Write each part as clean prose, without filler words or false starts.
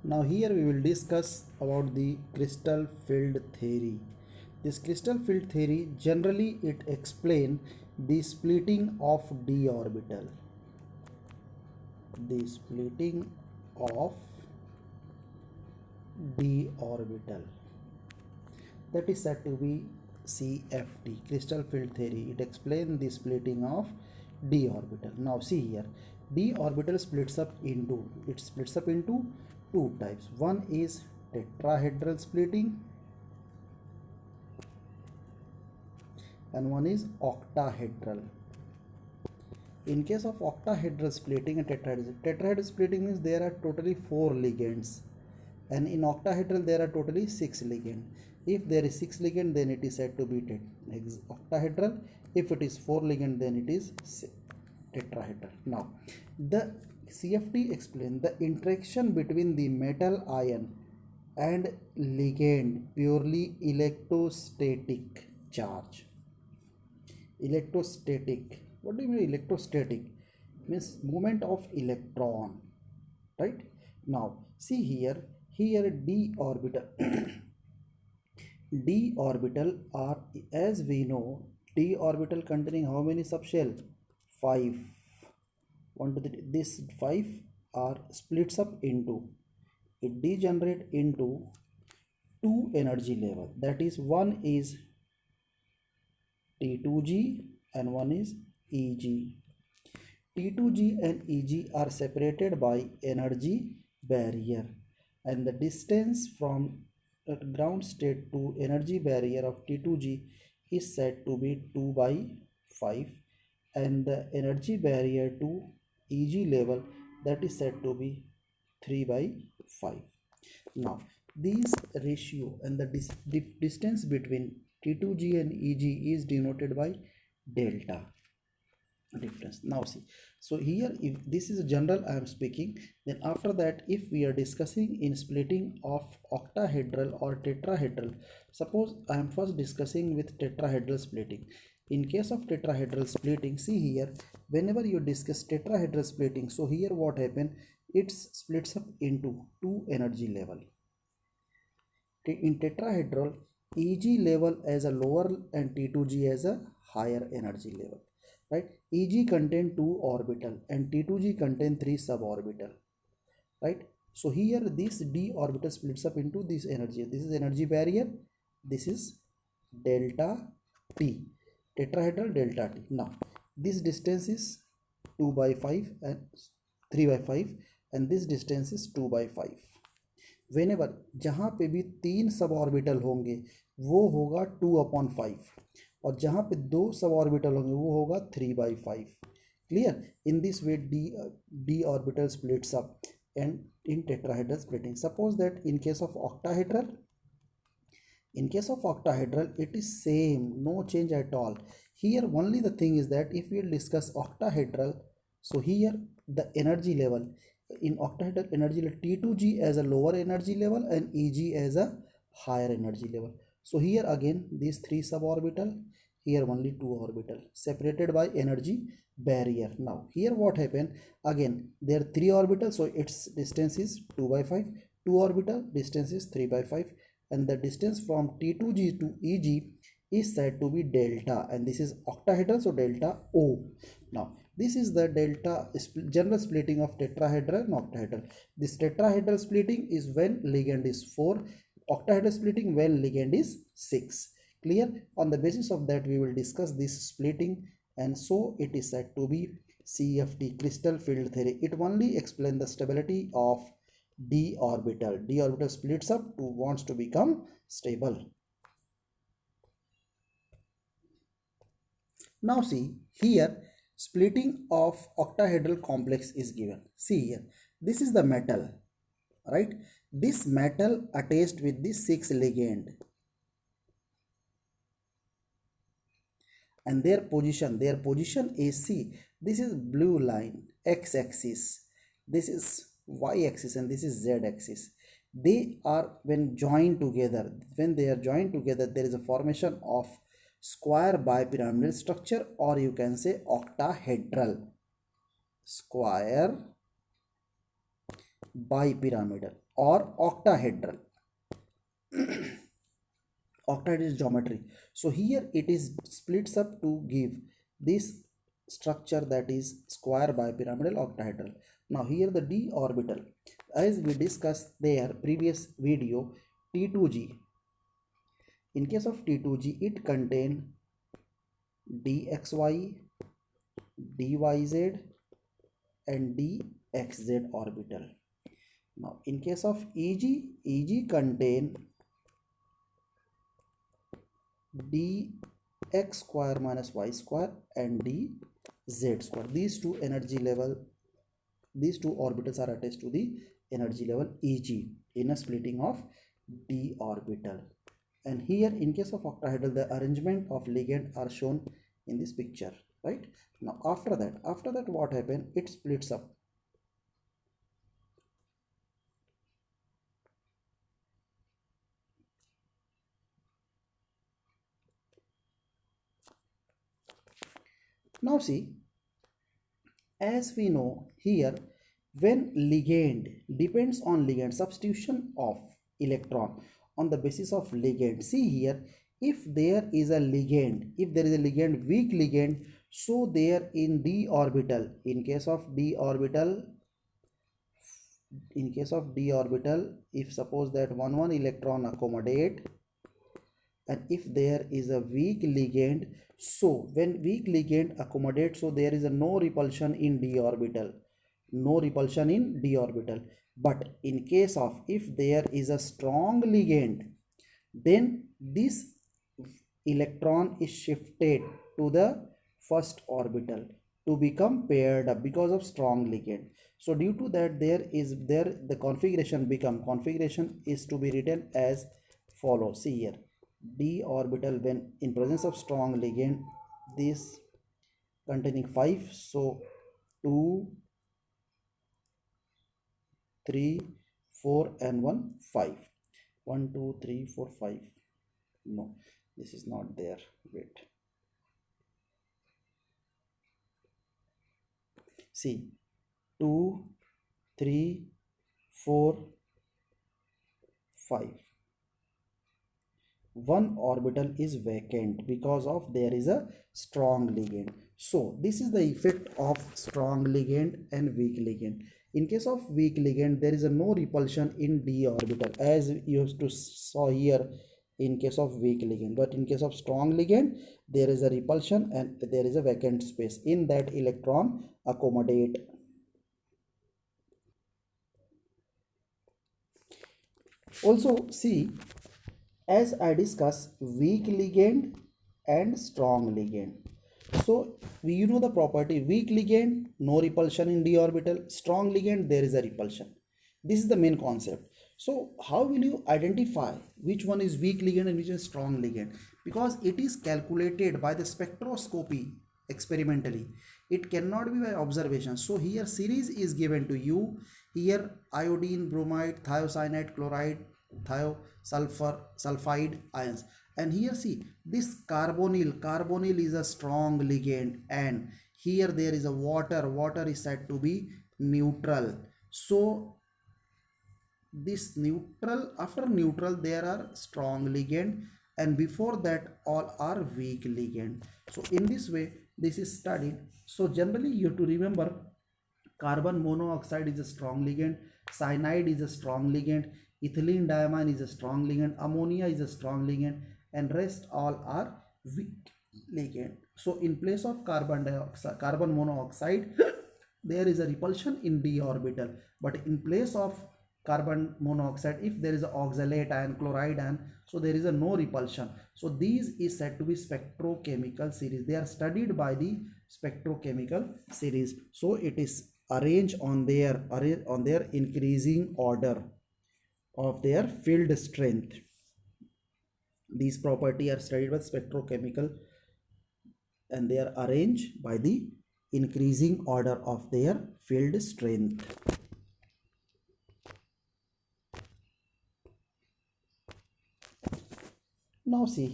Now here we will discuss about the crystal field theory. This crystal field theory generally it explain the splitting of d orbital. The splitting of d orbital, that is said to be CFT, crystal field theory. It explains the splitting of d orbital. Now see here, d orbital splits up into two types. One is tetrahedral splitting and one is octahedral. In case of octahedral splitting and tetrahedral splitting means there are totally 4 ligands, and in octahedral there are totally 6 ligands. If there is 6 ligand, then it is said to be octahedral. If it is 4 ligand, then it is tetrahedral. Now the CFT explains the interaction between the metal ion and ligand purely electrostatic charge. Electrostatic, what do you mean electrostatic? Means movement of electron, right? Now see here d orbital d orbital are, as we know, d orbital containing how many subshell? 5. One to this 5 are splits up into, it degenerate into two energy level, that is one is T2G and one is EG. T2G and EG are separated by energy barrier, and the distance from ground state to energy barrier of T2G is said to be 2 by 5, and the energy barrier to EG level, that is said to be 3 by 5. Now these ratio and the distance between T2G and EG is denoted by delta difference. Now see, so here if this is general I am speaking, then after that if we are discussing in splitting of octahedral or tetrahedral, suppose I am first discussing with tetrahedral splitting. In case of tetrahedral splitting, see here, whenever you discuss tetrahedral splitting, so here what happen, it splits up into two energy level. In tetrahedral, EG level as a lower and T2G as a higher energy level, right? EG contain 2 orbital and T2G contain 3 suborbital, right? So here this d orbital splits up into this energy. This is energy barrier, this is delta T, tetrahedral delta T. Now this distance is 2 by 5 and 3 by 5, and this distance is 2 by 5. Whenever जहाँ पे भी 3 sub orbital होंगे वो होगा 2/5, और जहाँ पे 2 sub orbital होंगे वो होगा 3/5. Clear? In this way d orbital splits up and in tetrahedral splitting. Suppose that in case of octahedral, it is same, no change at all. Here only the thing is that if we will discuss octahedral, so here the energy level in octahedral energy level, T2G as a lower energy level and EG as a higher energy level. So here again these 3 suborbital, here only 2 orbital separated by energy barrier. Now here what happened, again there are 3 orbital, so its distance is 2 by 5, 2 orbital distance is 3 by 5, and the distance from T2G to EG is said to be delta, and this is octahedral, so delta O. Now this is the delta general splitting of tetrahedral and octahedral. This tetrahedral splitting is when ligand is 4, octahedral splitting when ligand is 6. Clear? On the basis of that we will discuss this splitting, and so it is said to be CFT, crystal field theory. It only explains the stability of d orbital. D orbital splits up to wants to become stable. Now see here, splitting of octahedral complex is given. See here, this is the metal, right? This metal attached with the 6 ligand, and their position is, see, this is blue line, x-axis, this is y-axis, and this is z-axis. They are when joined together, there is a formation of square bipyramidal structure, or you can say octahedral square bipyramidal or octahedral. Octahedral is geometry. So here it is splits up to give this structure, that is square bipyramidal octahedral. Now here the d orbital, as we discussed their previous video, T2g. In case of T2g, it contain dxy, dyz and dxz orbital. Now in case of EG contain dx square minus y square and dz square. These two energy level, these two orbitals are attached to the energy level EG in a splitting of d orbital. And here in case of octahedral, the arrangement of ligand are shown in this picture, right? Now after that what happened, it splits up. Now see, as we know here, when ligand depends on ligand, substitution of electron on the basis of ligand. See here, if there is a ligand, weak ligand, so there in d orbital, in case of d orbital, if suppose that one electron accommodate, and if there is a weak ligand, so when weak ligand accommodates, so there is a no repulsion in d orbital, but in case of if there is a strong ligand, then this electron is shifted to the first orbital to become paired up because of strong ligand. So due to that, the configuration is to be written as follows. See here, d orbital when in presence of strong ligand, this containing 5, so 2 3 4 and 1 5, 1 2 3 4 5. No, this is not there, wait, see, 2 3 4 5. One orbital is vacant because of there is a strong ligand. So this is the effect of strong ligand and weak ligand. In case of weak ligand, there is a no repulsion in d orbital, as you have to saw here in case of weak ligand, but in case of strong ligand, there is a repulsion and there is a vacant space in that electron accommodate. Also see, as I discuss weak ligand and strong ligand. So you know the property, weak ligand, no repulsion in d orbital, strong ligand, there is a repulsion. This is the main concept. So how will you identify which one is weak ligand and which is strong ligand? Because it is calculated by the spectroscopy experimentally. It cannot be by observation. So here series is given to you. Here iodine, bromide, thiocyanate, chloride, sulfide ions, and here see this carbonyl is a strong ligand, and here there is a water is said to be neutral. So this neutral, after neutral there are strong ligand, and before that all are weak ligand. So in this way this is studied. So generally you have to remember, carbon monoxide is a strong ligand, cyanide is a strong ligand, ethylene diamine is a strong ligand, ammonia is a strong ligand, and rest all are weak ligand. So in place of carbon monoxide, there is a repulsion in d orbital, but in place of carbon monoxide, if there is a oxalate ion, chloride ion, so there is a no repulsion. So these is said to be spectrochemical series. They are studied by the spectrochemical series. So it is arranged on their increasing order of their field strength. These properties are studied by spectrochemical, and they are arranged by the increasing order of their field strength. Now see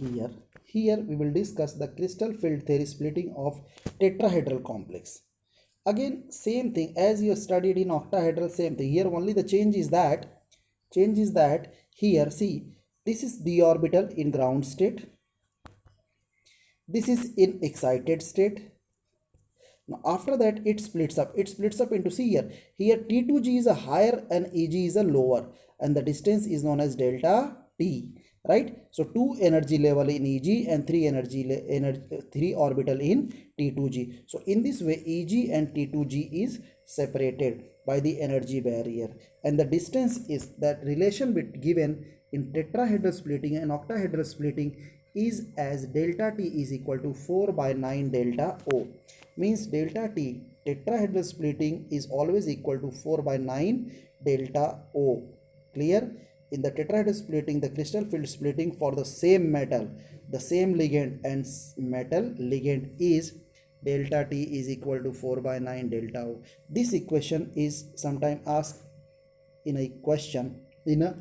here we will discuss the crystal field theory splitting of tetrahedral complex. Again same thing as you studied in octahedral, same thing. Here only the change is that change is that here see, this is d orbital in ground state, this is in excited state. Now after that it splits up into, see here T2G is a higher and EG is a lower, and the distance is known as delta T, right? So 2 energy level in EG and 3 orbital in T2G. So in this way EG and T2G is separated by the energy barrier, and the distance is that relation given in tetrahedral splitting and octahedral splitting is as delta T is equal to 4 by 9 delta O. Means delta T tetrahedral splitting is always equal to 4 by 9 delta O. Clear? In the tetrahedral splitting, the crystal field splitting for the same metal, the same ligand and metal ligand is delta T is equal to 4 by 9 delta O. This equation is sometimes asked in a question in a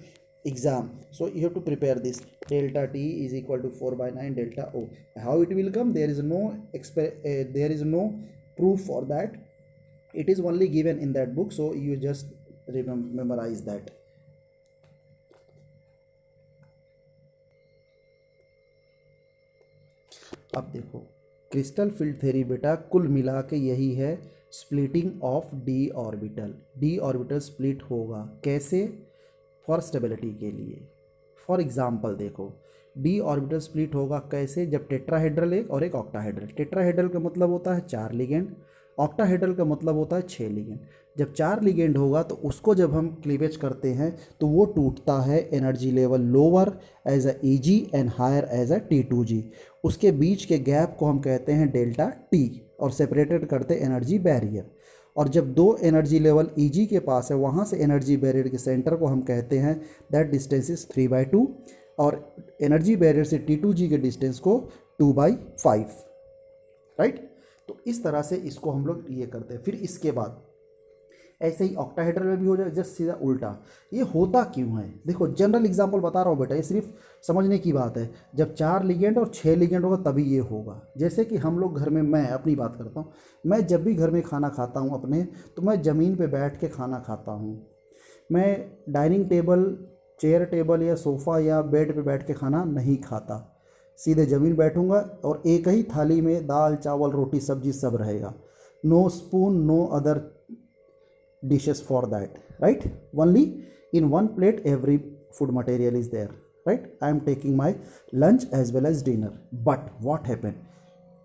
exam, so you have to prepare this. Delta T is equal to 4 by 9 delta O. How it will come? There is no proof for that. It is only given in that book, so you just memorize that. अब देखो crystal field theory बेटा कुल मिला के यही है, splitting of D orbital. D orbital split होगा कैसे? फॉर स्टेबिलिटी के लिए। फॉर एग्जांपल देखो डी ऑर्बिटल स्प्लिट होगा कैसे? जब टेट्राहेड्रल एक और एक ऑक्टाहेड्रल। टेट्राहेड्रल का मतलब होता है 4 लिगेंड, ऑक्टाहेड्रल का मतलब होता है 6 लिगेंड। जब 4 लिगेंड होगा तो उसको जब हम क्लीवेज करते हैं तो वो टूटता है energy level lower as a EG and higher as a T2G। उसके बीच के गैप को हम कहते हैं डेल्टा T और सेपरेटेड करते एनर्जी बैरियर। और जब 2 एनर्जी लेवल EG के पास है वहाँ से एनर्जी बैरियर के सेंटर को हम कहते हैं दैट डिस्टेंस इज 3/2 और एनर्जी बैरियर से T2G के डिस्टेंस को 2/5, राइट। तो इस तरह से इसको हम लोग ये करते हैं। फिर इसके बाद ऐसे ही ऑक्टाहेड्रल में भी हो जाए, जस्ट सीधा उल्टा। ये होता क्यों है? देखो जनरल एग्जांपल बता रहा हूँ बेटा, ये सिर्फ समझने की बात है। जब 4 लिगेंड और 6 लिगेंड होगा तभी ये होगा। जैसे कि हम लोग घर में, मैं अपनी बात करता हूँ, मैं जब भी घर में खाना खाता हूँ अपने, तो मैं ज़मीन पे बैठ के खाना खाता हूँ। मैं डाइनिंग टेबल, चेयर टेबल या सोफ़ा या बेड पे बैठ के खाना नहीं खाता। सीधे ज़मीन बैठूँगा और एक ही थाली में दाल चावल रोटी सब्जी सब रहेगा। No spoon, no other dishes for that, right? Only in one plate every food material is there, right? I am taking my lunch as well as dinner. But what happened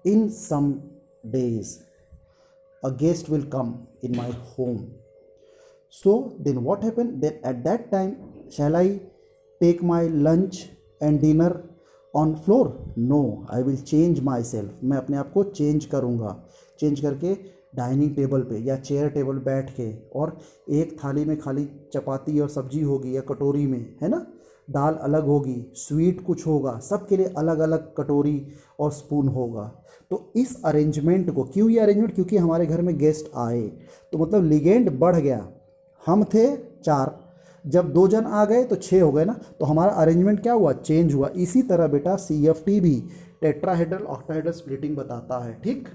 in some days, a guest will come in my home, so then what happened? Then at that time shall I take my lunch and dinner on floor? No, I will change myself. मैं अपने आप को change करूँगा। Change करके dining table पे या chair table बैठ के, और एक थाली में खाली चपाती और सब्जी होगी या कटोरी में, है ना, दाल अलग होगी, स्वीट कुछ होगा, सबके लिए अलग अलग कटोरी और स्पून होगा। तो इस अरेंजमेंट को, क्यों ये अरेंजमेंट? क्योंकि हमारे घर में गेस्ट आए, तो मतलब लिगेंड बढ़ गया। हम थे 4, जब 2 जन आ गए तो 6 हो गए ना, तो हमारा अरेंजमेंट क्या हुआ? चेंज हुआ। इसी तरह बेटा CFT भी टेट्राहेड्रल ऑक्टाहेड्रल स्प्लिटिंग बताता है, ठीक।